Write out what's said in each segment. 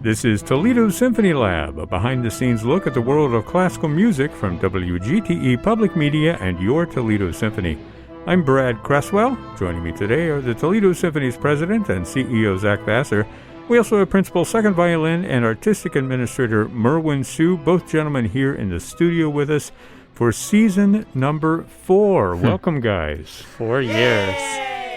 This is Toledo Symphony Lab, a behind-the-scenes look at the world of classical music from WGTE Public Media and your Toledo Symphony. I'm Brad Cresswell. Joining me today are the Toledo Symphony's president and CEO, Zach Vassar. We also have principal second violin and artistic administrator Merwin Sue, both gentlemen here in the studio with us for season number 4. Welcome, guys. 4 years.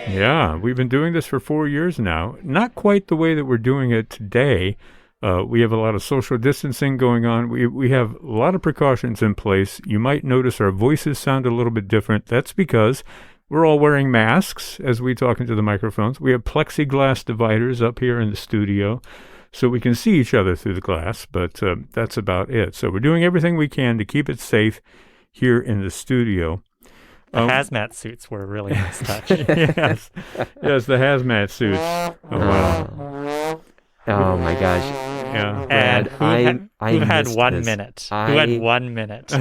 Yeah, we've been doing this for 4 years now. Not quite the way that we're doing it today. We have a lot of social distancing going on. We have a lot of precautions in place. You might notice our voices sound a little bit different. That's because we're all wearing masks as we talk into the microphones. We have plexiglass dividers up here in the studio so we can see each other through the glass, but that's about it. So we're doing everything we can to keep it safe here in the studio. The hazmat suits were a really nice touch. Yes, the hazmat suits. Oh, wow. Oh, my gosh. Yeah. And who had 1 minute? Who had 1 minute?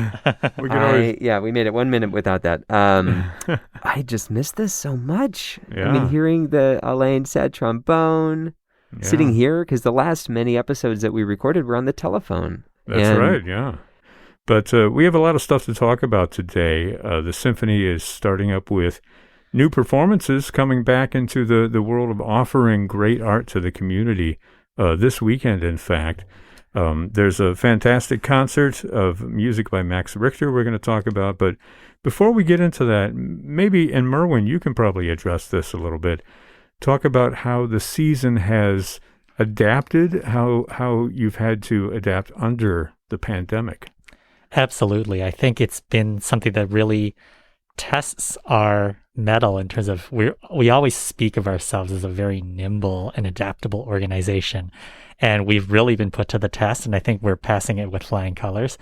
We made it 1 minute without that. I just missed this so much. Yeah. I mean, hearing the Alain sad trombone, sitting here, because the last many episodes that we recorded were on the telephone. That's right, yeah. But we have a lot of stuff to talk about today. The symphony is starting up with new performances coming back into the world of offering great art to the community this weekend, in fact. There's a fantastic concert of music by Max Richter we're going to talk about. But before we get into that, maybe, and Merwin, you can probably address this a little bit. Talk about how the season has adapted, how you've had to adapt under the pandemic. Absolutely. I think it's been something that really tests our mettle in terms of we always speak of ourselves as a very nimble and adaptable organization. And we've really been put to the test, and I think we're passing it with flying colors.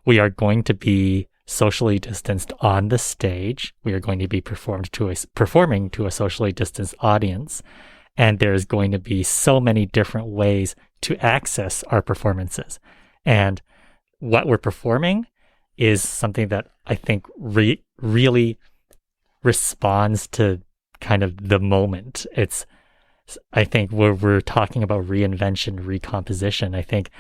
We are going to be socially distanced on the stage. We are going to be performing to a socially distanced audience. And there's going to be so many different ways to access our performances. And what we're performing is something that I think really responds to kind of the moment. I think we're talking about reinvention, recomposition. I think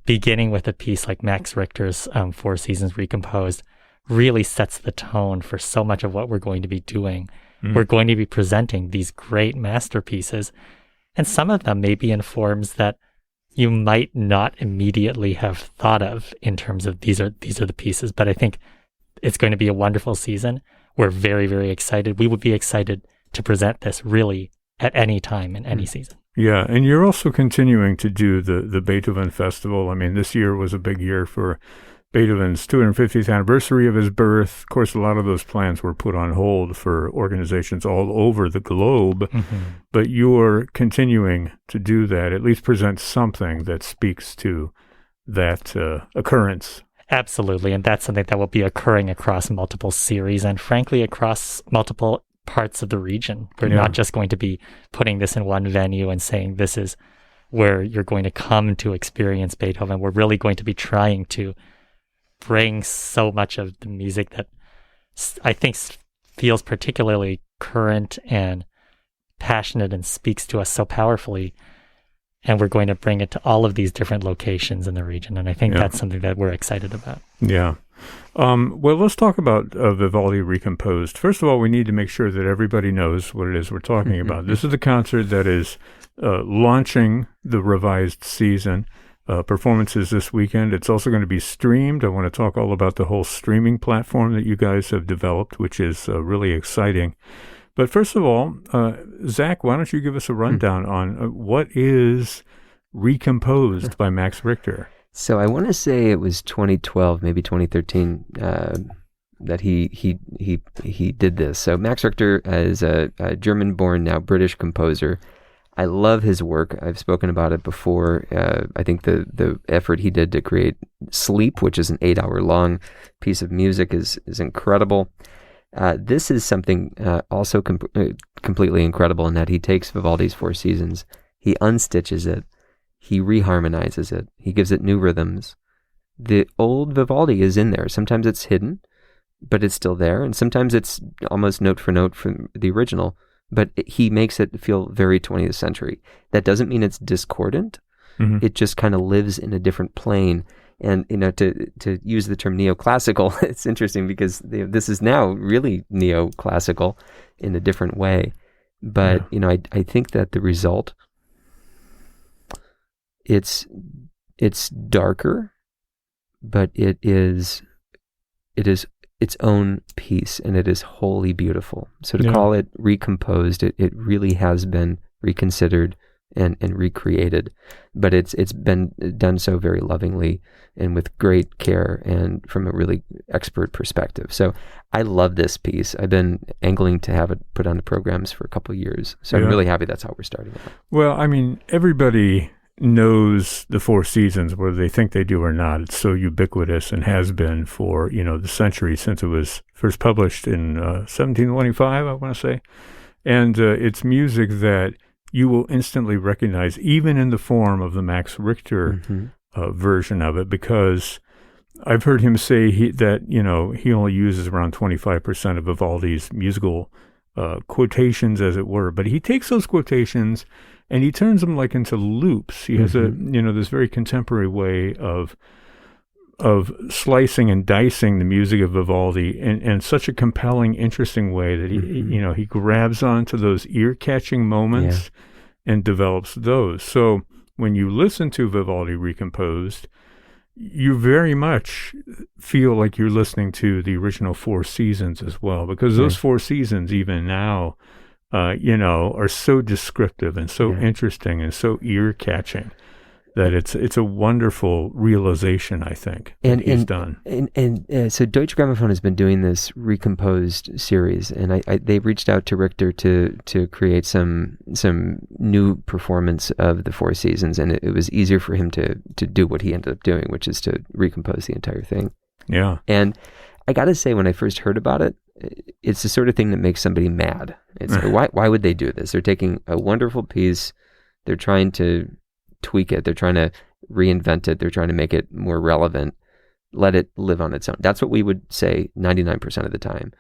beginning with a piece like Max Richter's 4 Seasons Recomposed really sets the tone for so much of what we're going to be doing. We're going to be presenting these great masterpieces, and some of them may be in forms that you might not immediately have thought of in terms of these are the pieces. But I think it's going to be a wonderful season. We're very, very excited. We would be excited to present this really at any time in any season. Yeah, and you're also continuing to do the Beethoven Festival. I mean, this year was a big year for Beethoven's 250th anniversary of his birth. Of course, a lot of those plans were put on hold for organizations all over the globe, but you're continuing to do that, at least present something that speaks to that occurrence. Absolutely, and that's something that will be occurring across multiple series and frankly across multiple parts of the region. We're not just going to be putting this in one venue and saying this is where you're going to come to experience Beethoven. We're really going to be trying to bring so much of the music that I think feels particularly current and passionate and speaks to us so powerfully. And we're going to bring it to all of these different locations in the region. And I think that's something that we're excited about. Yeah. Well, let's talk about Vivaldi Recomposed. First of all, we need to make sure that everybody knows what it is we're talking about. This is the concert that is launching the revised season. Performances this weekend. It's also going to be streamed. I want to talk all about the whole streaming platform that you guys have developed, which is really exciting. But first of all, Zach, why don't you give us a rundown on what is Recomposed by Max Richter? So I want to say it was 2012, maybe 2013, that he did this. So Max Richter is a German-born, now British composer. I love his work. I've spoken about it before. I think the effort he did to create Sleep, which is an 8-hour-long piece of music, is incredible. This is something also completely incredible in that he takes Vivaldi's 4 Seasons, he unstitches it, he reharmonizes it, he gives it new rhythms. The old Vivaldi is in there. Sometimes it's hidden, but it's still there, and sometimes it's almost note for note from the original. But he makes it feel very 20th century. That doesn't mean it's discordant. Mm-hmm. It just kind of lives in a different plane. And, to use the term neoclassical, it's interesting because this is now really neoclassical in a different way. But, I think that the result, it's darker, but it is its own piece, and it is wholly beautiful. So to call it recomposed, it really has been reconsidered and recreated, but it's been done so very lovingly and with great care and from a really expert perspective. So I love this piece. I've been angling to have it put on the programs for a couple of years. So I'm really happy that's how we're starting out. Well, I mean, everybody knows the Four Seasons, whether they think they do or not. It's so ubiquitous and has been for, the century since it was first published in 1725, I want to say. And it's music that you will instantly recognize, even in the form of the Max Richter version of it, because I've heard him say that he only uses around 25% of Vivaldi's musical quotations, as it were, but he takes those quotations and he turns them like into loops. He has this very contemporary way of slicing and dicing the music of Vivaldi in such a compelling, interesting way that he grabs onto those ear-catching moments and develops those. So when you listen to Vivaldi Recomposed, you very much feel like you're listening to the original Four Seasons as well, because those Four Seasons, even now, are so descriptive and so interesting and so ear-catching that it's a wonderful realization, I think, that he's done. And so Deutsche Grammophon has been doing this Recomposed series, and they reached out to Richter to create some new performance of the Four Seasons, and it was easier for him to do what he ended up doing, which is to recompose the entire thing. Yeah. And I got to say, when I first heard about it, it's the sort of thing that makes somebody mad. It's why would they do this? They're taking a wonderful piece, they're trying to tweak it, they're trying to reinvent it, they're trying to make it more relevant, let it live on its own. That's what we would say 99% of the time.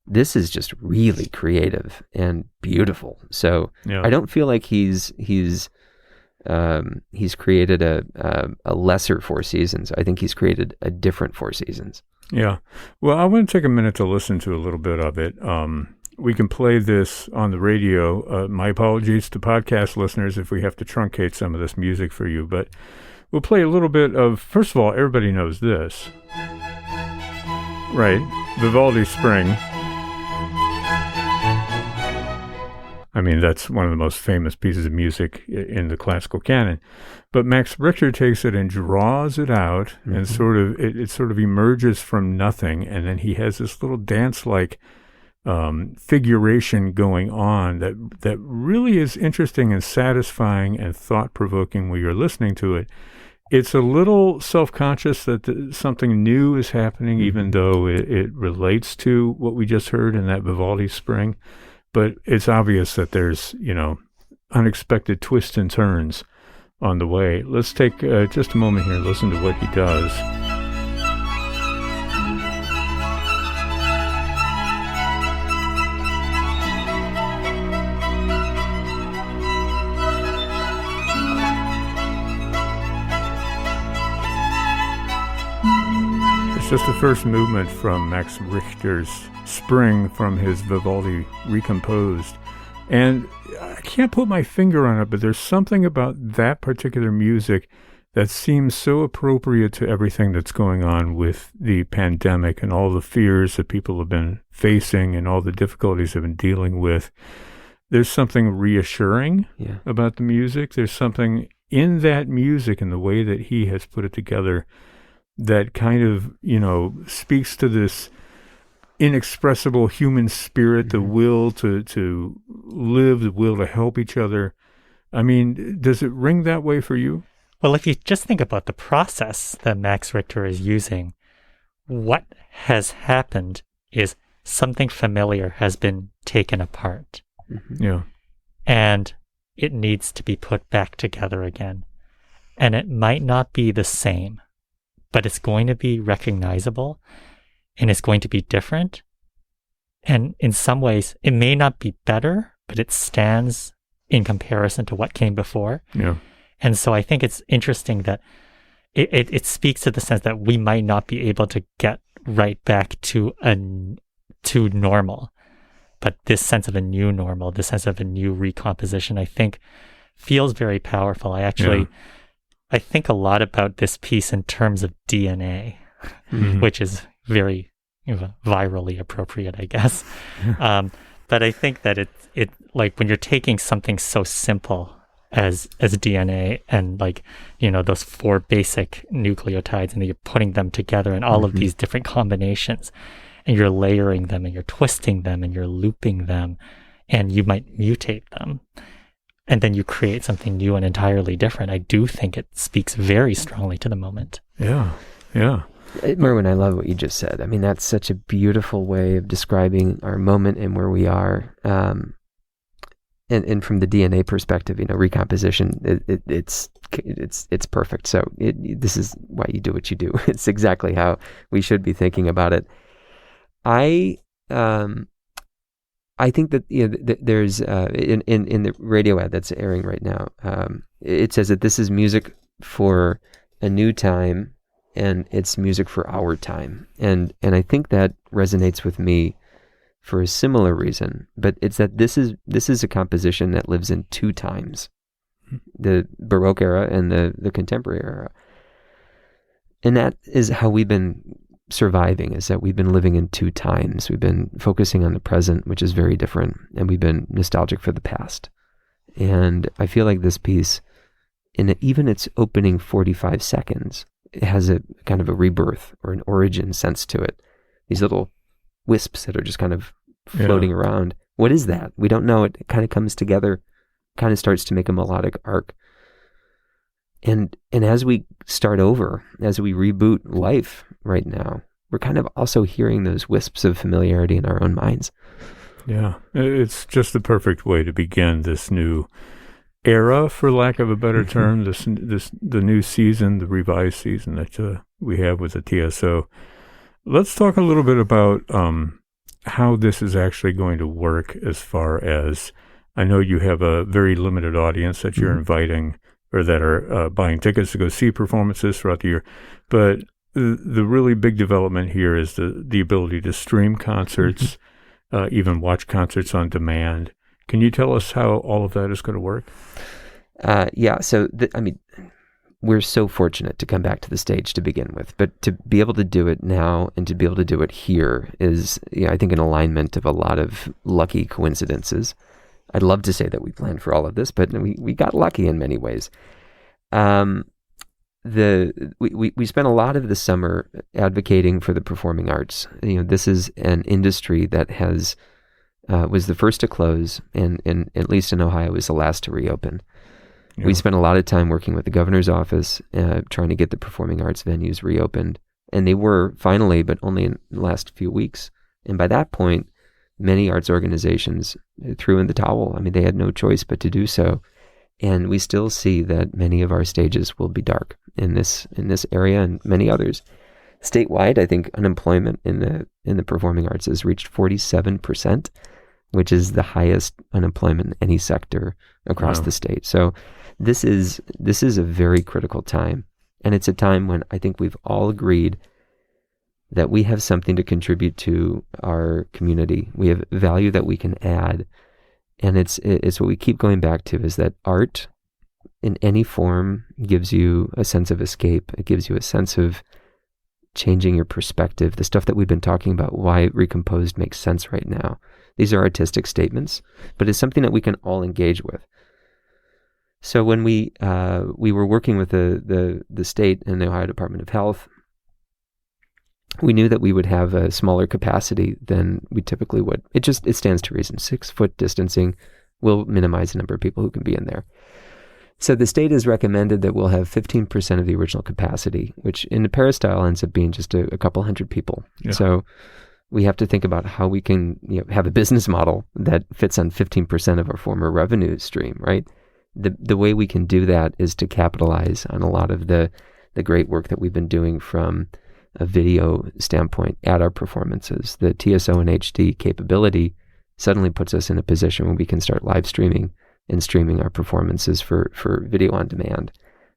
This is just really creative and beautiful. So I don't feel like he's created a lesser Four Seasons. I think he's created a different Four Seasons. Yeah. Well, I want to take a minute to listen to a little bit of it. We can play this on the radio. My apologies to podcast listeners if we have to truncate some of this music for you, but we'll play a little bit of, first of all, everybody knows this, right? Vivaldi Spring. I mean, that's one of the most famous pieces of music in the classical canon. But Max Richter takes it and draws it out, and it sort of emerges from nothing, and then he has this little dance-like figuration going on that really is interesting and satisfying and thought-provoking when you're listening to it. It's a little self-conscious that something new is happening, even though it relates to what we just heard in that Vivaldi Spring. But it's obvious that there's, unexpected twists and turns on the way. Let's take just a moment here and listen to what he does. Just the first movement from Max Richter's Spring from his Vivaldi Recomposed. And I can't put my finger on it, but there's something about that particular music that seems so appropriate to everything that's going on with the pandemic and all the fears that people have been facing and all the difficulties they've been dealing with. There's something reassuring about the music. There's something in that music and the way that he has put it together that kind of, speaks to this inexpressible human spirit, the will to live, the will to help each other. I mean, does it ring that way for you? Well, if you just think about the process that Max Richter is using, what has happened is something familiar has been taken apart. Yeah. And it needs to be put back together again. And it might not be the same, but it's going to be recognizable and it's going to be different. And in some ways, it may not be better, but it stands in comparison to what came before. Yeah. And so I think it's interesting that it speaks to the sense that we might not be able to get right back to normal, but this sense of a new normal, this sense of a new recomposition, I think feels very powerful. I think a lot about this piece in terms of DNA, which is very virally appropriate, I guess. But I think that it like when you're taking something so simple as DNA and like, those 4 basic nucleotides, and then you're putting them together in all of these different combinations, and you're layering them and you're twisting them and you're looping them, and you might mutate them. And then you create something new and entirely different. I do think it speaks very strongly to the moment. Yeah. Yeah. Merwin, I love what you just said. I mean, that's such a beautiful way of describing our moment and where we are. And from the DNA perspective, recomposition, it's perfect. So this is why you do what you do. It's exactly how we should be thinking about it. I think that there's in the radio ad that's airing right now, it says that this is music for a new time, and it's music for our time. And I think that resonates with me for a similar reason, but it's that this is a composition that lives in 2 times, the Baroque era and the contemporary era. And that is how we've been surviving, is that we've been living in 2 times. We've been focusing on the present, which is very different, and we've been nostalgic for the past. And I feel like this piece, in even its opening 45 seconds, it has a kind of a rebirth or an origin sense to it. These little wisps that are just kind of floating around. What is that? We don't know. It kind of comes together, kind of starts to make a melodic arc. And as we start over, as we reboot life right now, we're kind of also hearing those wisps of familiarity in our own minds. Yeah, it's just the perfect way to begin this new era, for lack of a better term, the new season, the revised season that we have with the TSO. Let's talk a little bit about how this is actually going to work, as far as, I know you have a very limited audience that you're inviting, or that are buying tickets to go see performances throughout the year. But the really big development here is the ability to stream concerts, even watch concerts on demand. Can you tell us how all of that is going to work? So, we're so fortunate to come back to the stage to begin with, but to be able to do it now and to be able to do it here is, I think, an alignment of a lot of lucky coincidences. I'd love to say that we planned for all of this, but we got lucky in many ways. We spent a lot of the summer advocating for the performing arts. This is an industry that was the first to close, and at least in Ohio was the last to reopen. Yeah. We spent a lot of time working with the governor's office, trying to get the performing arts venues reopened, and they were finally, but only in the last few weeks. And by that point, many arts organizations threw in the towel. They had no choice but to do so. And we still see that many of our stages will be dark in this area and many others. Statewide, I think unemployment in the performing arts has reached 47%, which is the highest unemployment in any sector across the state. So this is a very critical time. And it's a time when I think we've all agreed that we have something to contribute to our community. We have value that we can add. And it's what we keep going back to, is that art in any form gives you a sense of escape. It gives you a sense of changing your perspective. The stuff that we've been talking about, why Recomposed makes sense right now. These are artistic statements, but it's something that we can all engage with. So when we were working with the state and the Ohio Department of Health, we knew that we would have a smaller capacity than we typically would. It stands to reason. 6-foot distancing will minimize the number of people who can be in there. So the state has recommended that we'll have 15% of the original capacity, which in the peristyle ends up being just a couple hundred people. Yeah. So we have to think about how we can have a business model that fits on 15% of our former revenue stream, right? The way we can do that is to capitalize on a lot of the great work that we've been doing from a video standpoint at our performances. The TSO and HD capability suddenly puts us in a position where we can start live streaming and streaming our performances for video on demand.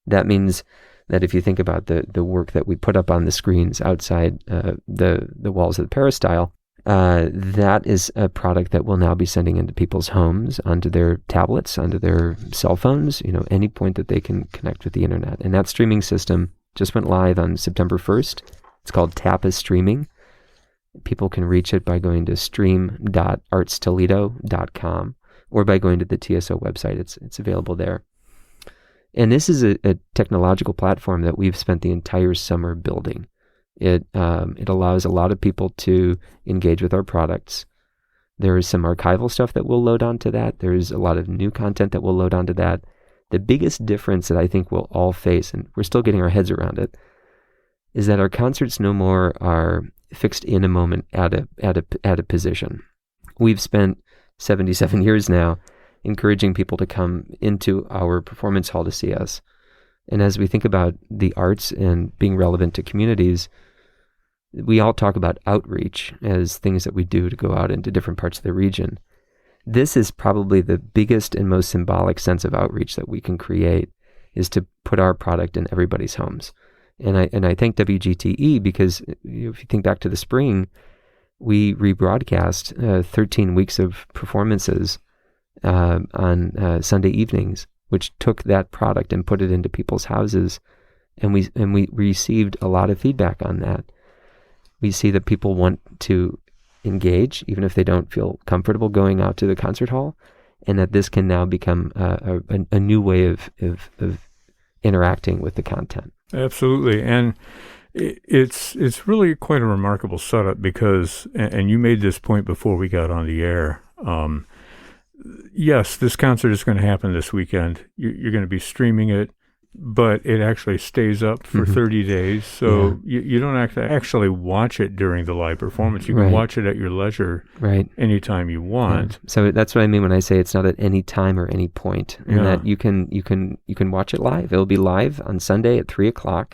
That means that if you think about the work that we put up on the screens outside the walls of the peristyle, that is a product that we'll now be sending into people's homes, onto their tablets, onto their cell phones, any point that they can connect with the internet. And that streaming system just went live on September 1st. It's called Tapas Streaming. People can reach it by going to stream.artstoledo.com or by going to the TSO website. It's available there. And this is a technological platform that we've spent the entire summer building. It allows a lot of people to engage with our products. There is some archival stuff that we'll load onto that. There's a lot of new content that we'll load onto that. The biggest difference that I think we'll all face, and we're still getting our heads around it, is that our concerts no more are fixed in a moment at a position. We've spent 77 years now encouraging people to come into our performance hall to see us. And as we think about the arts and being relevant to communities, we all talk about outreach as things that we do to go out into different parts of the region. This is probably the biggest and most symbolic sense of outreach that we can create, is to put our product in everybody's homes. And I thank WGTE because if you think back to the spring, we rebroadcast 13 weeks of performances on Sunday evenings, which took that product and put it into people's houses. And we received a lot of feedback on that. We see that people want to engage, even if they don't feel comfortable going out to the concert hall, and that this can now become a new way of interacting with the content. Absolutely. And it's really quite a remarkable setup because, and you made this point before we got on the air, yes, this concert is going to happen this weekend. You're going to be streaming it, but it actually stays up for 30 days. So you don't actually watch it during the live performance. You can watch it at your leisure anytime you want. Yeah. So that's what I mean when I say it's not at any time or any point, and that you can watch it live. It'll be live on Sunday at 3:00,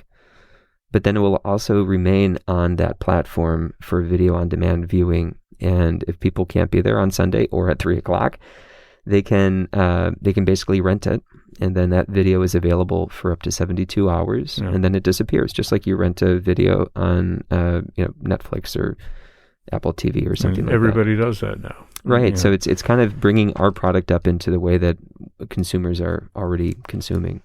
but then it will also remain on that platform for video on demand viewing. And if people can't be there on Sunday or at 3:00, they can basically rent it, and then that video is available for up to 72 hours, and then it disappears, just like you rent a video on Netflix or Apple TV or something like that. Everybody does that now. Right. Yeah. So it's kind of bringing our product up into the way that consumers are already consuming.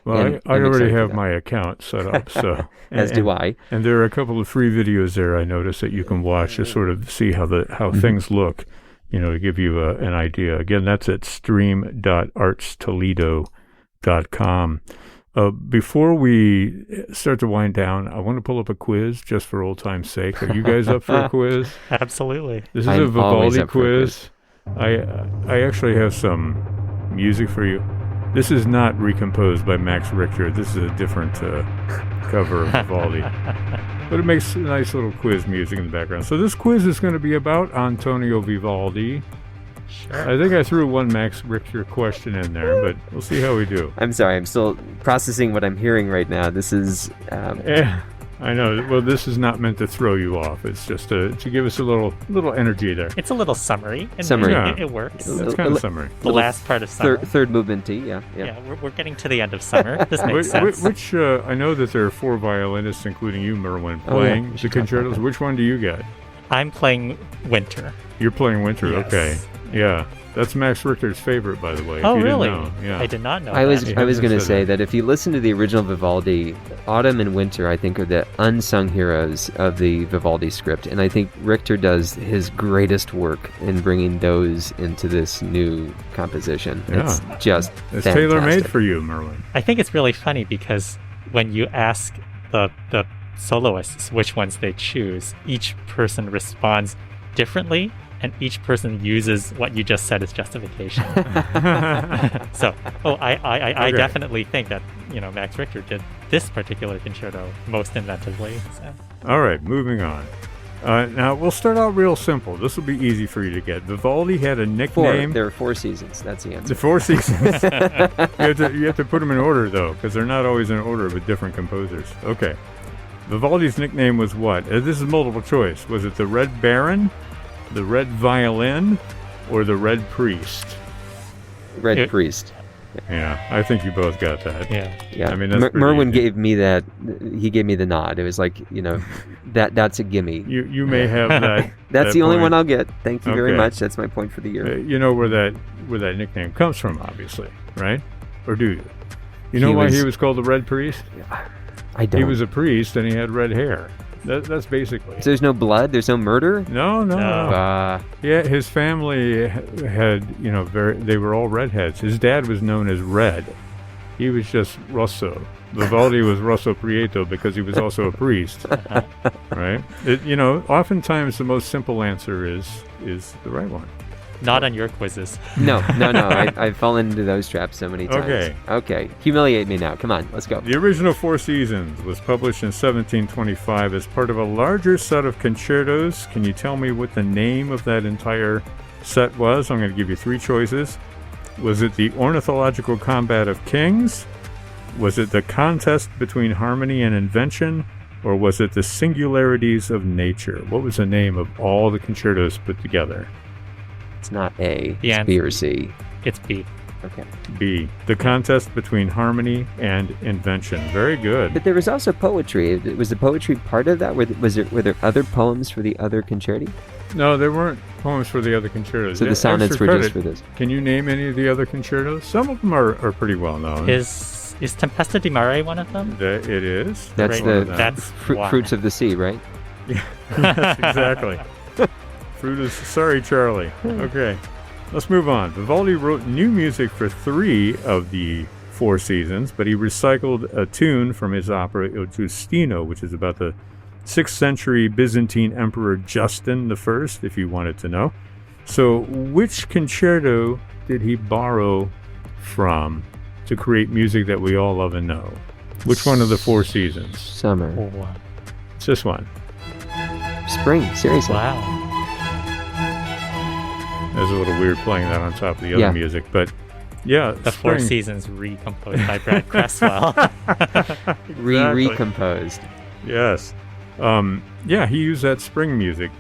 Well, I already have my account set up, so as do I. And there are a couple of free videos there I noticed that you can watch to sort of see how things look, to give you an idea. Again, that's at stream.artstoledo.com. Before we start to wind down, I want to pull up a quiz just for old time's sake. Are you guys up for a quiz? Absolutely. This is a Vivaldi quiz. I actually have some music for you. This is not Recomposed by Max Richter. This is a different cover of Vivaldi. But it makes nice little quiz music in the background. So this quiz is going to be about Antonio Vivaldi. Sure. I think I threw one Max Richter question in there, but we'll see how we do. I'm sorry. I'm still processing what I'm hearing right now. This is... I know. Well, this is not meant to throw you off. It's just to give us a little energy there. It's a little summary. Summary. It works. It's kind of summary. The last part of summer. Third movement T, yeah. Yeah, we're getting to the end of summer. This makes sense. Which I know that there are 4 violinists, including you, Merwin, playing the concertos. Which one do you get? I'm playing Winter. You're playing Winter, yes. Okay. Yeah. That's Max Richter's favorite, by the way. Oh, really? Yeah. I did not know I was going to say that if you listen to the original Vivaldi, Autumn and Winter, I think, are the unsung heroes of the Vivaldi script. And I think Richter does his greatest work in bringing those into this new composition. Yeah. It's just It's fantastic. tailor-made for you, Merwin. I think it's really funny because when you ask the soloists which ones they choose, each person responds differently. And each person uses what you just said as justification. So, I definitely think that Max Richter did this particular concerto most inventively. So. All right, moving on. Now we'll start out real simple. This will be easy for you to get. Vivaldi had a nickname. There are 4 seasons. That's the answer. The 4 seasons. you have to put them in order though, because they're not always in order with different composers. Okay. Vivaldi's nickname was what? This is multiple choice. Was it the Red Baron, the Red Violin, or the Red Priest? Red Priest. Yeah, I think you both got that. Yeah. I mean, that's pretty Merwin easy. gave me that. He gave me the nod. It was like, that's a gimme. You may have that. That's that the only point. one I'll get. Thank you very Okay. much. That's my point for the year. You know where that nickname comes from, obviously, right? Or do you? You know He why was- he was called the Red Priest? I don't. He was a priest and he had red hair. That's basically. So there's no blood. There's no murder. No. Yeah, his family had, they were all redheads. His dad was known as Red. He was just Rosso. Vivaldi was Rosso Prieto because he was also a priest, right? Oftentimes the most simple answer is the right one. Not on your quizzes. No. I've fallen into those traps so many times. Okay. Humiliate me now. Come on. Let's go. The original Four Seasons was published in 1725 as part of a larger set of concertos. Can you tell me what the name of that entire set was? I'm going to give you three choices. Was it the Ornithological Combat of Kings? Was it the Contest Between Harmony and Invention? Or was it the Singularities of Nature? What was the name of all the concertos put together? It's not A. The It's B or C. It's B. Okay. B. The Contest Between Harmony and Invention. Very good. But there was also poetry. Was the poetry part of that? Were there other poems for the other concerti? No, there weren't poems for the other concertos. So the sonnets Extra were credit. just for this. Can you name any of the other concertos? Some of them are pretty well known. Is Tempesta di Mare one of them? It is. That's Right. the That's why. fruits of the sea, right? Exactly. Sorry, Charlie. Okay, let's move on. Vivaldi wrote new music for 3 of the 4 seasons, but he recycled a tune from his opera Il Giustino, which is about the 6th century Byzantine Emperor Justin I, if you wanted to know. So, which concerto did he borrow from to create music that we all love and know? Which one of the 4 seasons? Summer. Oh, It's this one. Spring. Seriously. wow. It's a little weird playing that on top of the other Yeah. music, but yeah, The Four spring. Seasons recomposed by Brad Cresswell. Exactly. Recomposed. Yes. Yeah, he used that spring music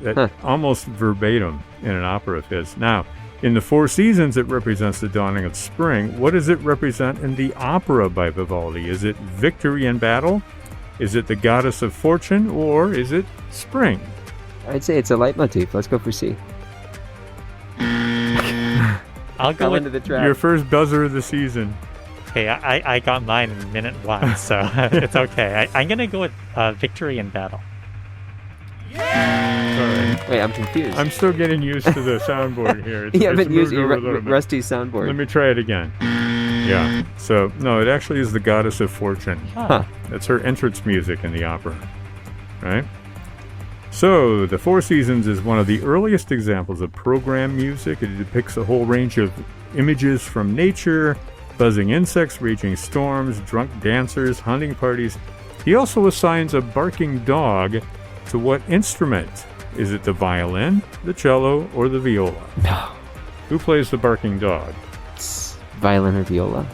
almost verbatim in an opera of his. Now, in the 4 seasons, it represents the dawning of spring. What does it represent in the opera by Vivaldi? Is it victory in battle? Is it the goddess of fortune? Or is it spring? I'd say it's a leitmotif. Let's go for C. I'll go Fell with. into the trap. Your first buzzer of the season. Hey, I got mine in minute 1, so it's okay. I'm gonna go with Victory in Battle. Sorry. Wait, I'm confused. I'm still getting used to the soundboard here. you haven't it's used moved your over a little bit. rusty soundboard. Let me try it again. Yeah. So, no, it actually is the goddess of fortune. Huh. That's her entrance music in the opera. Right? So, The Four Seasons is one of the earliest examples of program music. It depicts a whole range of images from nature, buzzing insects, raging storms, drunk dancers, hunting parties. He also assigns a barking dog to what instrument? Is it the violin, the cello, or the viola? No. Who plays the barking dog? It's violin or viola.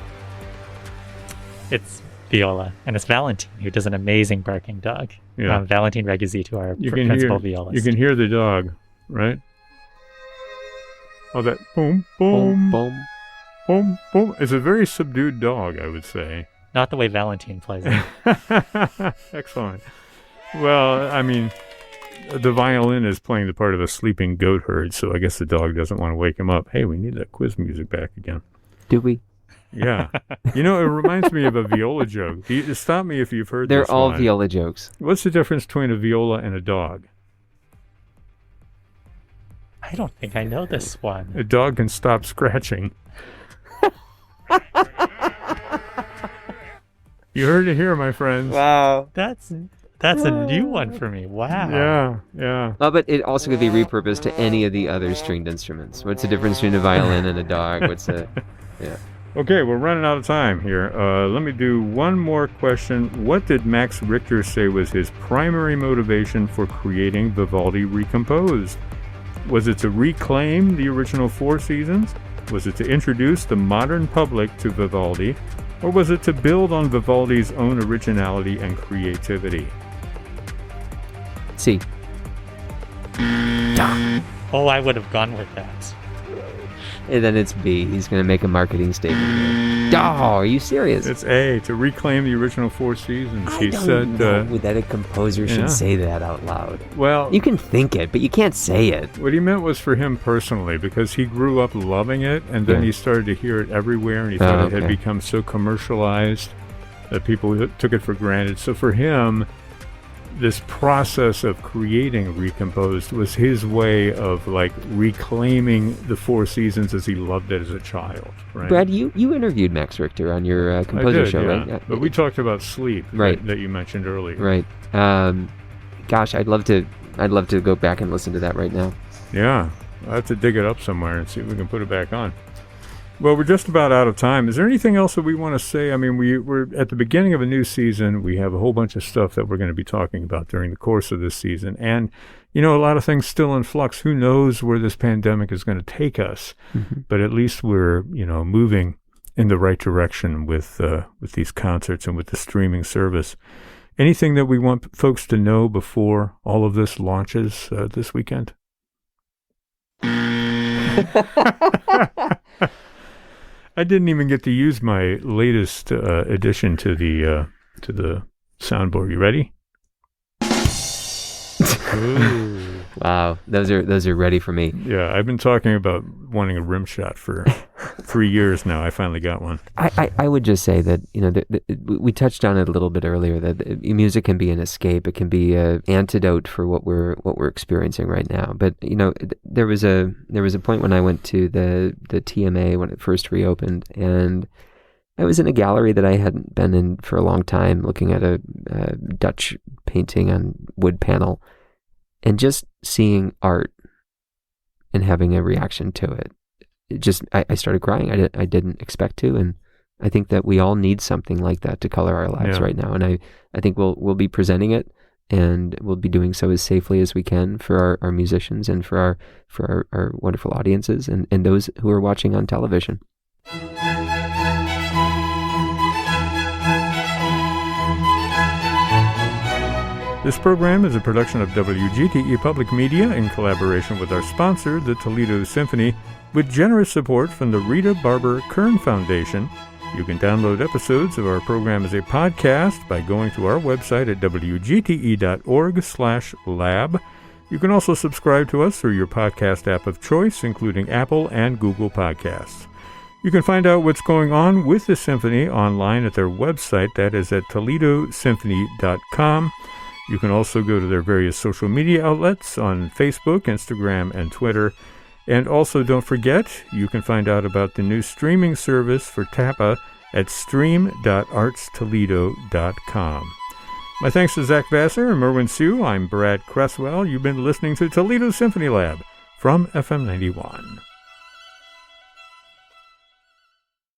It's Viola, and it's Valentine who does an amazing barking dog. Yeah. Valentine Regizzi, our You can principal hear, violist. you can hear the dog, right? Oh, that boom, Boom, boom, boom. boom, boom. It's a very subdued dog, I would say. Not the way Valentine plays it. Excellent. Well, I mean, the violin is playing the part of a sleeping goat herd, so I guess the dog doesn't want to wake him up. Hey, we need that quiz music back again. Do we? Yeah. It reminds me of a viola joke. Stop me if you've heard They're this all one. viola jokes. What's the difference between a viola and a dog? I don't think I know this one. A dog can stop scratching. You heard it here, my friends. Wow. That's a new one for me. Wow. Yeah. Oh, but it also could be repurposed to any of the other stringed instruments. What's the difference between a violin and a dog? Yeah. Okay, we're running out of time here. Let me do one more question. What did Max Richter say was his primary motivation for creating Vivaldi Recomposed? Was it to reclaim the original 4 seasons? Was it to introduce the modern public to Vivaldi? Or was it to build on Vivaldi's own originality and creativity? C. Oh, I would have gone with that. And then it's B. He's going to make a marketing statement here. Oh, are you serious? It's A, to reclaim the original 4 seasons. I don't know that a composer should say that out loud. Well, you can think it, but you can't say it. What he meant was for him personally, because he grew up loving it, and then he started to hear it everywhere, and he thought it had become so commercialized that people took it for granted. So for him, this process of creating Recomposed was his way of like reclaiming the 4 seasons as he loved it as a child. Right? Brad, you interviewed Max Richter on your composer show, right? Yeah. But we talked about sleep, right? That you mentioned earlier, right? Gosh, I'd love to go back and listen to that right now. Yeah, I have to dig it up somewhere and see if we can put it back on. Well, we're just about out of time. Is there anything else that we want to say? I mean, we're at the beginning of a new season. We have a whole bunch of stuff that we're going to be talking about during the course of this season. And, a lot of things still in flux. Who knows where this pandemic is going to take us? Mm-hmm. But at least we're, moving in the right direction with these concerts and with the streaming service. Anything that we want folks to know before all of this launches this weekend? I didn't even get to use my latest addition to the soundboard. You ready? Ooh. Wow, those are ready for me. Yeah, I've been talking about wanting a rim shot for 3 years now. I finally got one. I would just say that we touched on it a little bit earlier, that music can be an escape. It can be an antidote for what we're experiencing right now. But there was a point when I went to the TMA when it first reopened, and I was in a gallery that I hadn't been in for a long time, looking at a Dutch painting on wood panel. And just seeing art and having a reaction to it, I started crying. I didn't expect to, and I think that we all need something like that to color our lives right now. And I think we'll be presenting it, and we'll be doing so as safely as we can for our musicians and for our wonderful audiences and those who are watching on television. This program is a production of WGTE Public Media in collaboration with our sponsor, the Toledo Symphony, with generous support from the Rita Barber Kern Foundation. You can download episodes of our program as a podcast by going to our website at wgte.org/lab. You can also subscribe to us through your podcast app of choice, including Apple and Google Podcasts. You can find out what's going on with the Symphony online at their website, that is at toledosymphony.com. You can also go to their various social media outlets on Facebook, Instagram, and Twitter. And also don't forget, you can find out about the new streaming service for TAPA at stream.artstoledo.com. My thanks to Zach Vassar and Merwin Sue. I'm Brad Cresswell. You've been listening to Toledo Symphony Lab from FM 91.